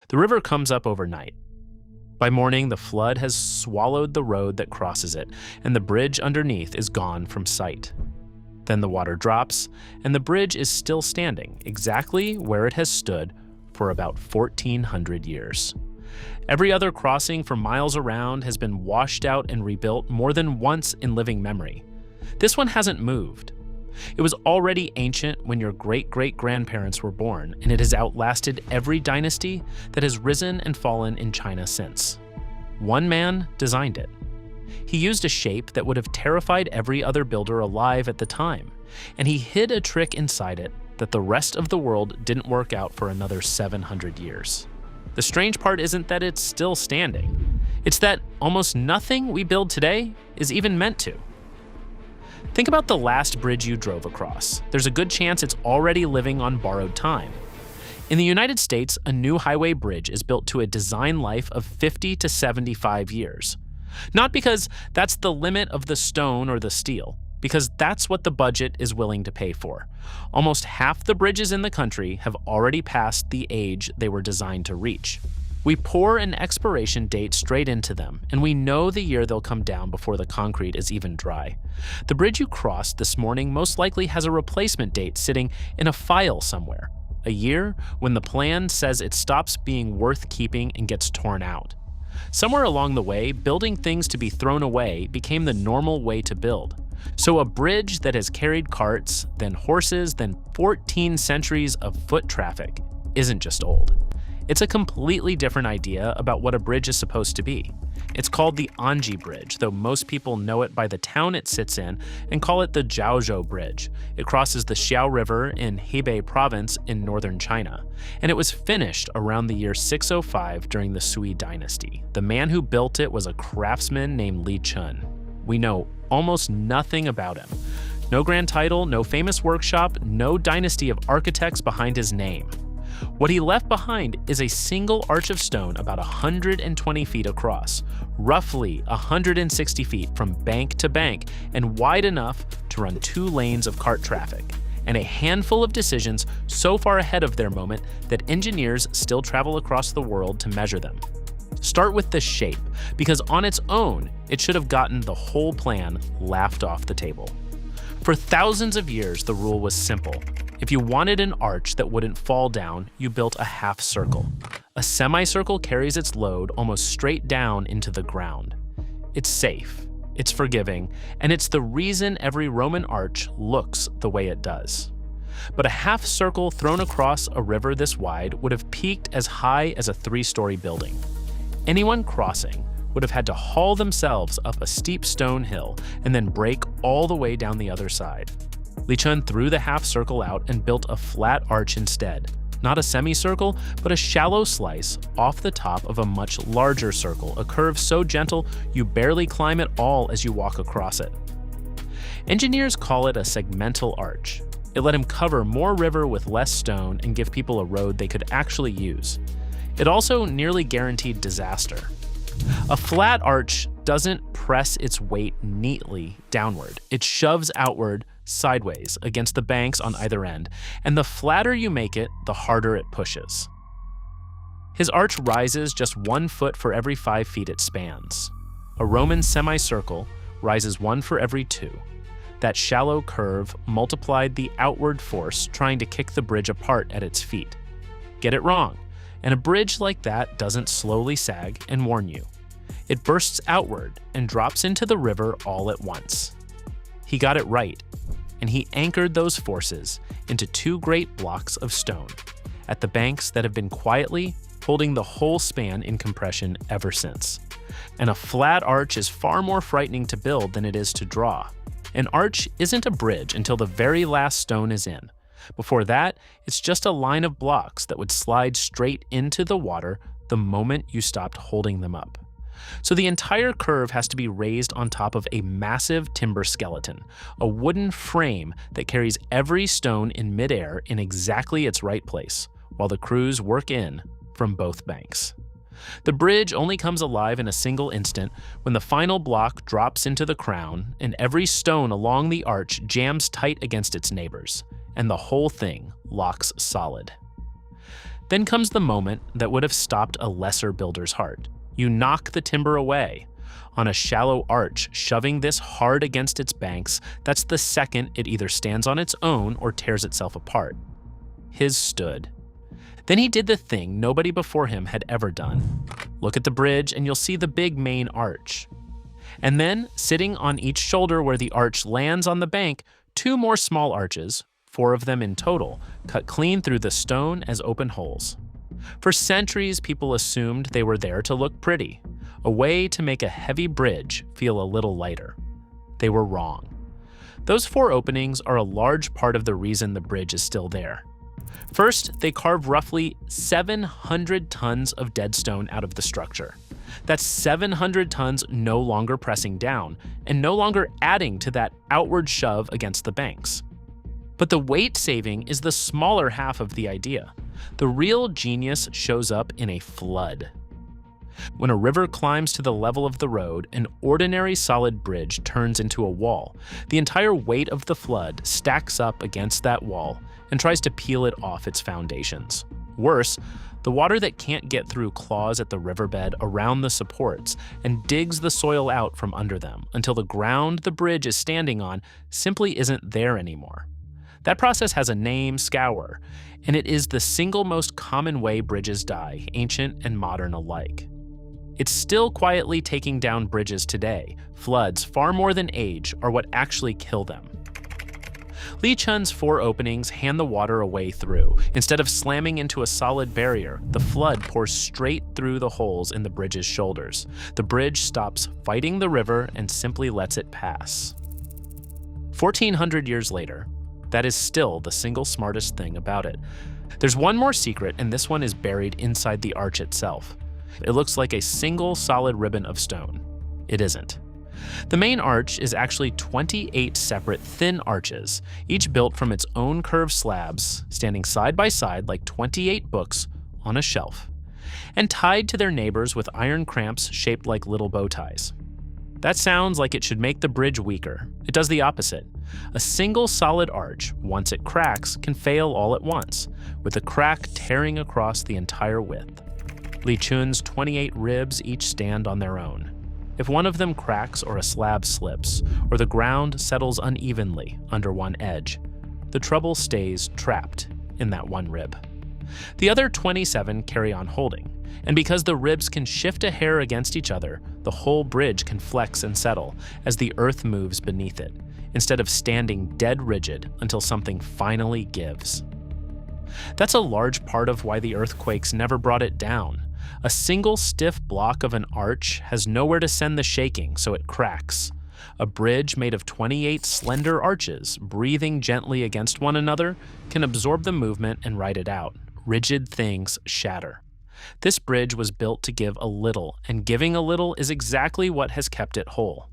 The river comes up overnight. By morning, the flood has swallowed the road that crosses it, and the bridge underneath is gone from sight. Then the water drops, and the bridge is still standing, exactly where it has stood for about 1,400 years. Every other crossing for miles around has been washed out and rebuilt more than once in living memory. This one hasn't moved. It was already ancient when your great-great-grandparents were born, and it has outlasted every dynasty that has risen and fallen in China since. One man designed it. He used a shape that would have terrified every other builder alive at the time, and he hid a trick inside it that the rest of the world didn't work out for another 700 years. The strange part isn't that it's still standing. It's that almost nothing we build today is even meant to. Think about the last bridge you drove across. There's a good chance it's already living on borrowed time. In the United States, a new highway bridge is built to a design life of 50 to 75 years. Not because that's the limit of the stone or the steel, because that's what the budget is willing to pay for. Almost half the bridges in the country have already passed the age they were designed to reach. We pour an expiration date straight into them, and we know the year they'll come down before the concrete is even dry. The bridge you crossed this morning most likely has a replacement date sitting in a file somewhere, a year when the plan says it stops being worth keeping and gets torn out. Somewhere along the way, building things to be thrown away became the normal way to build. So a bridge that has carried carts, then horses, then 14 centuries of foot traffic isn't just old. It's a completely different idea about what a bridge is supposed to be. It's called the Anji Bridge, though most people know it by the town it sits in and call it the Jiaozhou Bridge. It crosses the Xiao River in Hebei province in northern China, and it was finished around the year 605 during the Sui dynasty. The man who built it was a craftsman named Li Chun. We know almost nothing about him. No grand title, no famous workshop, no dynasty of architects behind his name. What he left behind is a single arch of stone about 120 feet across, roughly 160 feet from bank to bank, and wide enough to run 2 lanes of cart traffic, and a handful of decisions so far ahead of their moment that engineers still travel across the world to measure them. Start with the shape, because on its own, it should have gotten the whole plan laughed off the table. For thousands of years, the rule was simple. If you wanted an arch that wouldn't fall down, you built a half circle. A semicircle carries its load almost straight down into the ground. It's safe, it's forgiving, and it's the reason every Roman arch looks the way it does. But a half circle thrown across a river this wide would have peaked as high as a 3-story building. Anyone crossing would have had to haul themselves up a steep stone hill and then break all the way down the other side. Li Chun threw the half circle out and built a flat arch instead. Not a semicircle, but a shallow slice off the top of a much larger circle, a curve so gentle you barely climb it all as you walk across it. Engineers call it a segmental arch. It let him cover more river with less stone and give people a road they could actually use. It also nearly guaranteed disaster. A flat arch doesn't press its weight neatly downward. It shoves outward sideways against the banks on either end, and the flatter you make it, the harder it pushes. His arch rises just 1 foot for every 5 feet it spans. A Roman semicircle rises 1 for every 2. That shallow curve multiplied the outward force trying to kick the bridge apart at its feet. Get it wrong, and a bridge like that doesn't slowly sag and warn you. It bursts outward and drops into the river all at once. He got it right, and he anchored those forces into 2 great blocks of stone at the banks that have been quietly holding the whole span in compression ever since. And a flat arch is far more frightening to build than it is to draw. An arch isn't a bridge until the very last stone is in. Before that, it's just a line of blocks that would slide straight into the water the moment you stopped holding them up. So the entire curve has to be raised on top of a massive timber skeleton, a wooden frame that carries every stone in midair in exactly its right place, while the crews work in from both banks. The bridge only comes alive in a single instant when the final block drops into the crown and every stone along the arch jams tight against its neighbors, and the whole thing locks solid. Then comes the moment that would have stopped a lesser builder's heart. You knock the timber away. On a shallow arch, shoving this hard against its banks, that's the second it either stands on its own or tears itself apart. His stood. Then he did the thing nobody before him had ever done. Look at the bridge and you'll see the big main arch. And then, sitting on each shoulder where the arch lands on the bank, two more small arches, 4 of them in total, cut clean through the stone as open holes. For centuries, people assumed they were there to look pretty, a way to make a heavy bridge feel a little lighter. They were wrong. Those 4 openings are a large part of the reason the bridge is still there. First, they carve roughly 700 tons of dead stone out of the structure. That's 700 tons no longer pressing down, and no longer adding to that outward shove against the banks. But the weight saving is the smaller half of the idea. The real genius shows up in a flood. When a river climbs to the level of the road, an ordinary solid bridge turns into a wall. The entire weight of the flood stacks up against that wall and tries to peel it off its foundations. Worse, the water that can't get through claws at the riverbed around the supports and digs the soil out from under them until the ground the bridge is standing on simply isn't there anymore. That process has a name, scour, and it is the single most common way bridges die, ancient and modern alike. It's still quietly taking down bridges today. Floods, far more than age, are what actually kill them. Li Chun's 4 openings hand the water a way through. Instead of slamming into a solid barrier, the flood pours straight through the holes in the bridge's shoulders. The bridge stops fighting the river and simply lets it pass. 1,400 years later, that is still the single smartest thing about it. There's one more secret, and this one is buried inside the arch itself. It looks like a single solid ribbon of stone. It isn't. The main arch is actually 28 separate thin arches, each built from its own curved slabs, standing side by side like 28 books on a shelf, and tied to their neighbors with iron cramps shaped like little bow ties. That sounds like it should make the bridge weaker. It does the opposite. A single solid arch, once it cracks, can fail all at once, with the crack tearing across the entire width. Li Chun's 28 ribs each stand on their own. If one of them cracks or a slab slips, or the ground settles unevenly under one edge, the trouble stays trapped in that one rib. The other 27 carry on holding, and because the ribs can shift a hair against each other, the whole bridge can flex and settle as the earth moves beneath it, instead of standing dead rigid until something finally gives. That's a large part of why the earthquakes never brought it down. A single stiff block of an arch has nowhere to send the shaking, so it cracks. A bridge made of 28 slender arches, breathing gently against one another, can absorb the movement and ride it out. Rigid things shatter. This bridge was built to give a little, and giving a little is exactly what has kept it whole.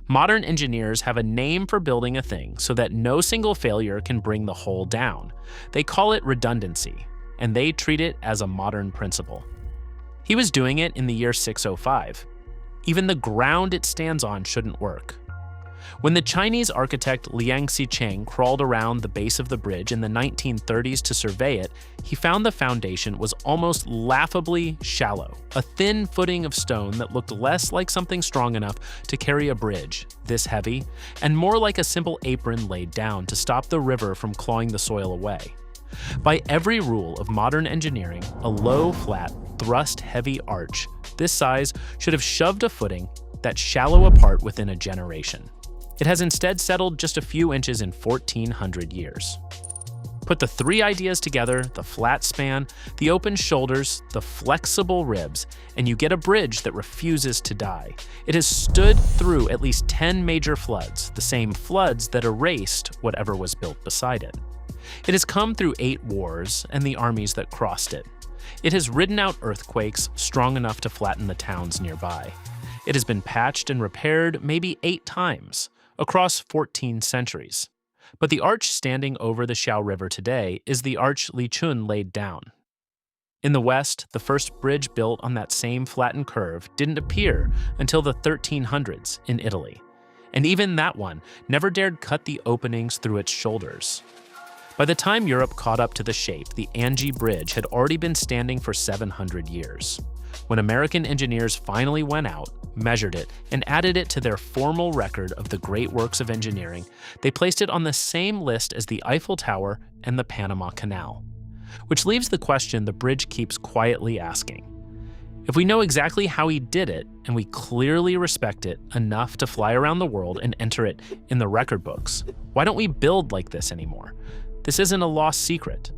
Modern engineers have a name for building a thing so that no single failure can bring the whole down. They call it redundancy, and they treat it as a modern principle. He was doing it in the year 605. Even the ground it stands on shouldn't work. When the Chinese architect Liang Xicheng crawled around the base of the bridge in the 1930s to survey it, he found the foundation was almost laughably shallow, a thin footing of stone that looked less like something strong enough to carry a bridge this heavy, and more like a simple apron laid down to stop the river from clawing the soil away. By every rule of modern engineering, a low, flat, thrust-heavy arch this size should have shoved a footing that shallow apart within a generation. It has instead settled just a few inches in 1,400 years. Put the 3 ideas together, the flat span, the open shoulders, the flexible ribs, and you get a bridge that refuses to die. It has stood through at least 10 major floods, the same floods that erased whatever was built beside it. It has come through 8 wars and the armies that crossed it. It has ridden out earthquakes strong enough to flatten the towns nearby. It has been patched and repaired maybe 8 times, across 14 centuries. But the arch standing over the Xiao River today is the arch Li Chun laid down. In the West, the first bridge built on that same flattened curve didn't appear until the 1300s in Italy, and even that one never dared cut the openings through its shoulders. By the time Europe caught up to the shape, the Anji Bridge had already been standing for 700 years. When American engineers finally went out, measured it, and added it to their formal record of the great works of engineering, they placed it on the same list as the Eiffel Tower and the Panama Canal. Which leaves the question the bridge keeps quietly asking. If we know exactly how he did it, and we clearly respect it enough to fly around the world and enter it in the record books, why don't we build like this anymore? This isn't a lost secret.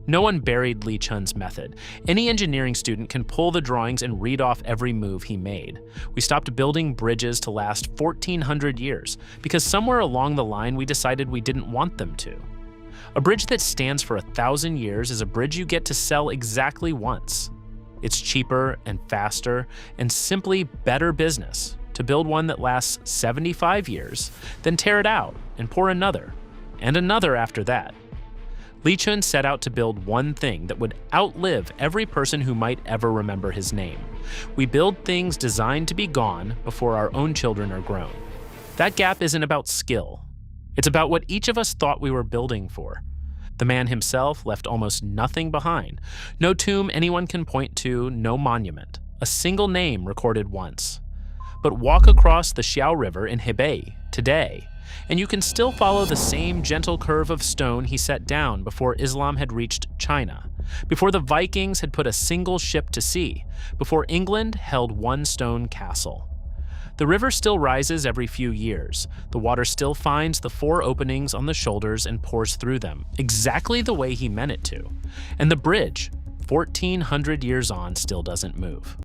No one buried Li Chun's method. Any engineering student can pull the drawings and read off every move he made. We stopped building bridges to last 1,400 years because somewhere along the line we decided we didn't want them to. A bridge that stands for 1,000 years is a bridge you get to sell exactly once. It's cheaper and faster and simply better business to build one that lasts 75 years than tear it out and pour another, and another after that. Li Chun set out to build one thing that would outlive every person who might ever remember his name. We build things designed to be gone before our own children are grown. That gap isn't about skill. It's about what each of us thought we were building for. The man himself left almost nothing behind. No tomb anyone can point to, no monument, a single name recorded once. But walk across the Xiao River in Hebei today, and you can still follow the same gentle curve of stone he set down before Islam had reached China, before the Vikings had put a single ship to sea, before England held one stone castle. The river still rises every few years. The water still finds the 4 openings on the shoulders and pours through them, exactly the way he meant it to. And the bridge, 1,400 years on, still doesn't move.